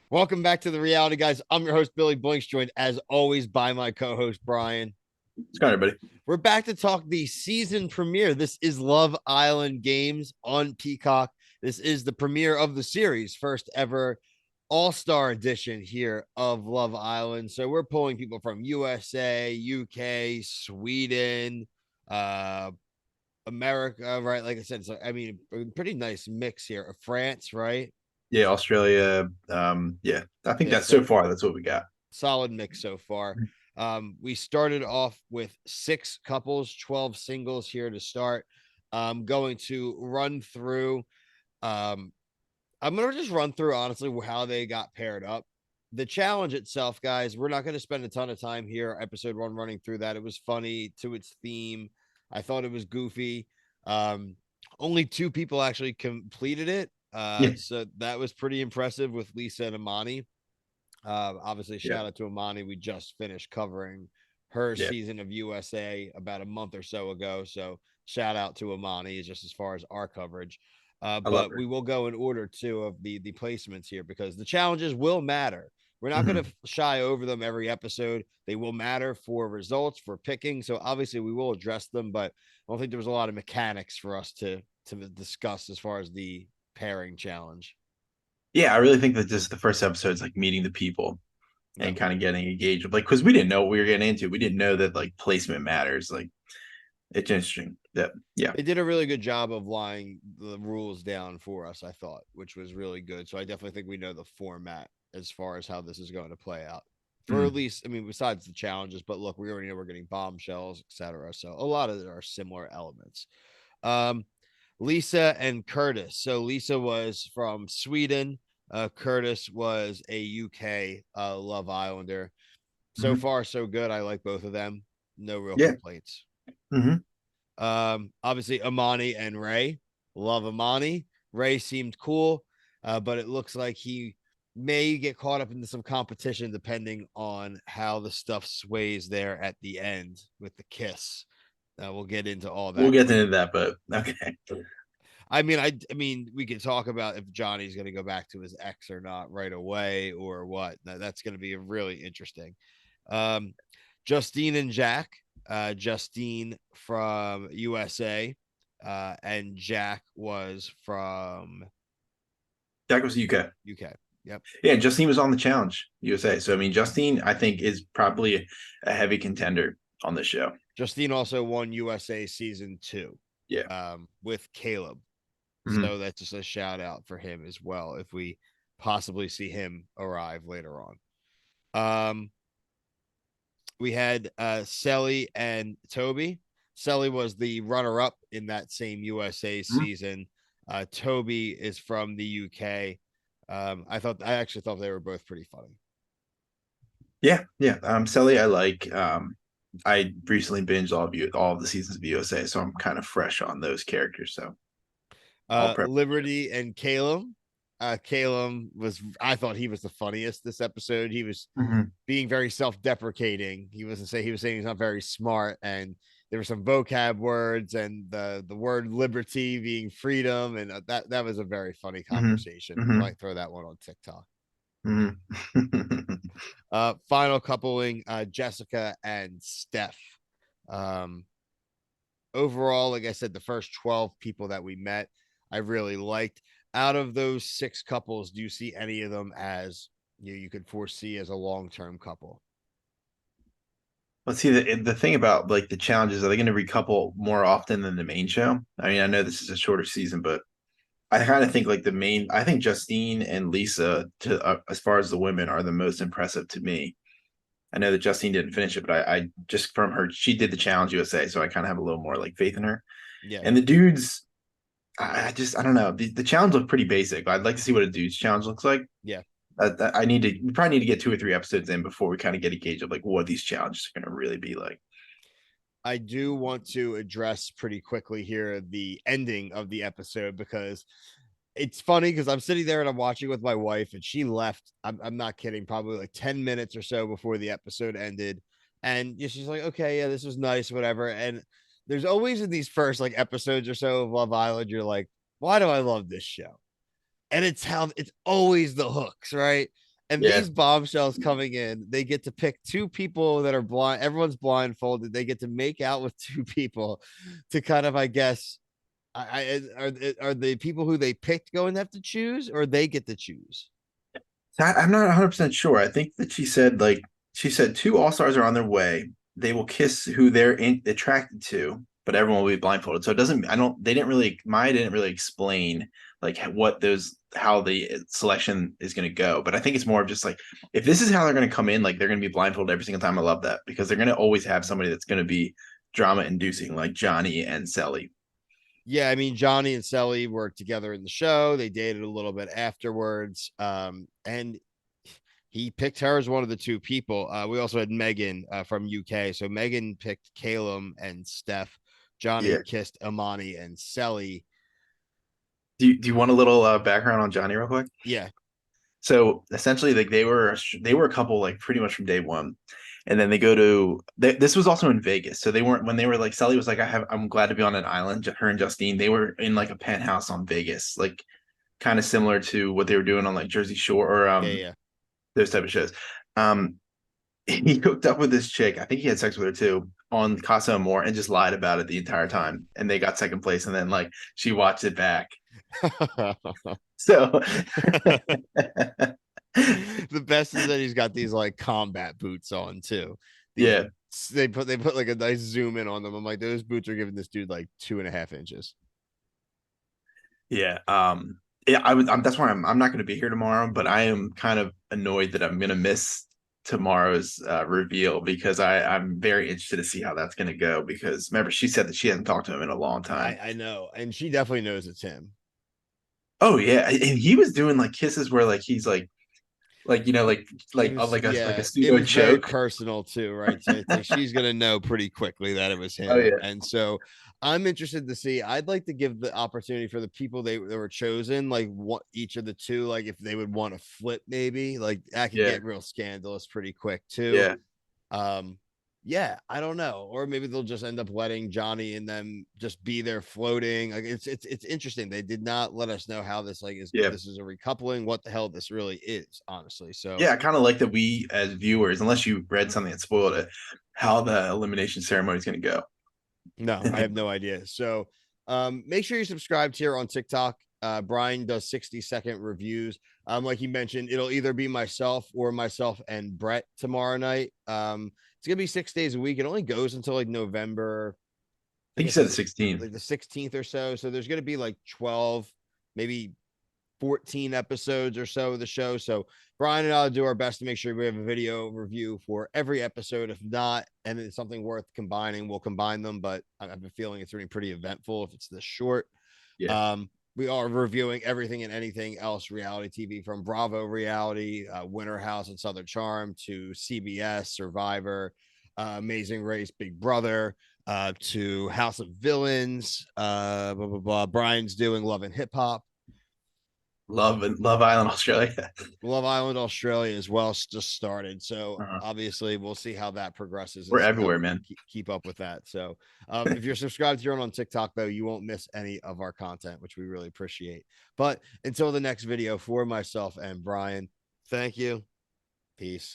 Welcome back to the reality, guys. I'm your host, Billy Blinks, joined as always by my co host, Brian. What's going on, everybody? We're back to talk the season premiere. This is Love Island Games on Peacock. This is the premiere of the series, first ever all-star edition here of Love Island. So we're pulling people from USA, UK, Sweden, uh, America, right? Like I said, so I mean, a pretty nice mix here. France, right? Yeah, Australia. Yeah, I think Yeah, that's so so far. That's what we got. solid mix so far. We started off with 6 couples, 12 singles here to start. I'm going to run through. Um, I'm going to just run through honestly how they got paired up. The challenge itself, guys, we're not going to spend a ton of time here. Episode 1 running through that. It was funny to its theme. I thought it was goofy. Um, Only 2 people actually completed it. Yeah, So that was pretty impressive with Lisa and Amani. Obviously, yeah, shout out to Amani. We just finished covering her yeah. season of USA about a month or so ago. So shout out to Amani just as far as our coverage. I love But her. we will go in order too of the placements here because the challenges will matter. We're not going Hmm. to shy over them every episode. They will matter for results, for picking. So obviously we will address them, but I don't think there was a lot of mechanics for us to discuss as far as the pairing challenge. Yeah, I really think that just the first episode is like meeting the people Yeah. and kind of getting engaged. Like, because we didn't know what we were getting into. We didn't know that like placement matters. Like, it's interesting. That yeah. They did a really good job of lying the rules down for us, I thought, which was really good. So I definitely think we know the format as far as how this is going to play out. For at Mm. least, I mean, besides the challenges, but look, we already know we're getting bombshells, etc. So a lot of it are similar elements. Um, Lisa and Curtis. So Lisa was from Sweden. Curtis was a UK Love Islander. So Hmm. far, so good. I like both of them. No real Yeah. complaints. Hmm. Obviously Amani and Ray. Love Amani. Ray seemed cool, but it looks like he may get caught up into some competition depending on how the stuff sways there at the end with the kiss. We'll get into all We'll that get quick. into that, but okay. I mean, we can talk about if Johnny's going to go back to his ex or not right away or what. That's going to be really interesting. Um, Justine and Jack. Justine from USA, and Jack was from Jack was UK. UK. Yep. Yeah, Justine was on the challenge USA. So I mean, Justine, I think, is probably a heavy contender on this show. Justine also won USA season 2 Yeah. with Caleb. Hmm. So that's just a shout out for him as well if we possibly see him arrive later on. Um, we had Selly and Toby. Selly was the runner up in that same USA season. Toby is from the UK. I actually thought they were both pretty funny. Yeah, yeah. Selly, I like. I recently binged all of the seasons of USA, so I'm kind of fresh on those characters. So all prep. Liberty and Caleb. Caleb was, I thought he was the funniest this episode. He was Hmm. being very self-deprecating. He was saying he's not very smart, and there were some vocab words and the word liberty being freedom, and that was a very funny Hmm. conversation. We Hmm. might throw that one on TikTok. Hmm. Final coupling, Jessica and Steph. Um, Overall, like I said, the first 12 people that we met, I really liked. Out of those 6 couples, do you see any of them as you could foresee as a long-term couple? Let's see the thing about like the challenges. Are they going to recouple more often than the main show? I mean, I know this is a shorter season, but I kind of think like the main. I think Justine and Lisa, to as far as the women, are the most impressive to me. I know that Justine didn't finish it, but I just from her, she did the challenge USA, so I kind of have a little more like faith in her. Yeah. And the dudes, I don't know. The challenge looked pretty basic. I'd like to see what a dude's challenge looks like. Yeah. I need to. We probably need to get 2 or 3 episodes in before we kind of get a gauge of like what these challenges are going to really be like. I do want to address pretty quickly here the ending of the episode because it's funny because I'm sitting there and I'm watching with my wife and she left. I'm not kidding, probably like 10 minutes or so before the episode ended. And yeah, she's like, okay, yeah, this was nice, whatever. And there's always in these first like episodes or so of Love Island, you're like, why do I love this show? And it's how it's always the hooks, right? And Yeah. these bombshells coming in, they get to pick two people that are blind. Everyone's blindfolded. They get to make out with two people to kind of, I guess, are the people who they picked going to have to choose, or they get to choose? I'm not 100% sure. I think that she said two all-stars are on their way. They will kiss who attracted to, but everyone will be blindfolded. So it doesn't, I don't, they didn't really, Maya didn't really explain like what those, how the selection is going to go. But I think it's more of just like, if this is how they're going to come in, like they're going to be blindfolded every single time. I love that because they're going to always have somebody that's going to be drama inducing, like Johnny and Sally. Yeah, I mean, Johnny and Sally worked together in the show. They dated a little bit afterwards. And he picked her as one of the two people. We also had Megan from UK. So Megan picked Calum and Steph. Johnny Yeah. kissed Amani and Sally. Do you want a little background on Johnny real quick? Yeah. So essentially, like they were a couple like pretty much from day one, and then they go to this was also in Vegas. So they weren't when they were like Sally was like I'm glad to be on an island. Her and Justine they were in like a penthouse on Vegas, like kind of similar to what they were doing on like Jersey Shore or Yeah. Yeah. those type of shows. Um, he hooked up with this chick. I think he had sex with her too on Casa Amor and just lied about it the entire time. And they got second place, and then like she watched it back. So The best is that he's got these like combat boots on too. These yeah. they put like a nice zoom in on them. I'm like, those boots are giving this dude like 2.5 inches. Yeah. Yeah, that's why I'm not going to be here tomorrow, but I am kind of annoyed that I'm going to miss tomorrow's reveal because I'm very interested to see how that's going to go because remember she said that she hasn't talked to him in a long time. I know, and she definitely knows it's him. Oh yeah, and he was doing like kisses where like he's like you know It was, like a yeah, it pseudo was very choke. personal too, right? So it's like she's gonna know pretty quickly that it was Oh him. yeah. And so I'm interested to see. I'd like to give the opportunity for the people they were chosen, like what each of the two, like if they would want to flip, maybe like that could Yeah. get real scandalous pretty quick too. Yeah. Um, yeah, I don't know. Or maybe they'll just end up letting Johnny and them just be there floating. Like it's interesting. They did not let us know how this like is, if Yeah. this is a recoupling, what the hell this really is, honestly. So Yeah, I kind of like that we as viewers, unless you read something that spoiled it, how the elimination ceremony is going to go. no, I have no idea. So make sure you subscribe to here on TikTok. Brian does 60-second reviews. Like you mentioned, it'll either be myself and Brett tomorrow night. It's gonna be 6 days a week. It only goes until like November, I I think you guess said the it's 16th. like the 16th or so. So there's gonna be like 12, maybe 14 episodes or so of the show. So Brian and I'll do our best to make sure we have a video review for every episode. If not, and it's something worth combining, we'll combine them. But I have a feeling it's really pretty eventful if it's this short. Yeah. We are reviewing everything and anything else reality TV from Bravo reality, Winter House and Southern Charm to CBS, Survivor, Amazing Race, Big Brother, to House of Villains, blah, blah, blah. Brian's doing Love and Hip Hop. Love Island, Australia. Love Island Australia as well just started. So Uh-huh. obviously we'll see how that progresses and We're see how everywhere, we can man. keep up with that. So if you're subscribed here on TikTok, though, you won't miss any of our content, which we really appreciate. But until the next video, for myself and Brian, thank you. Peace.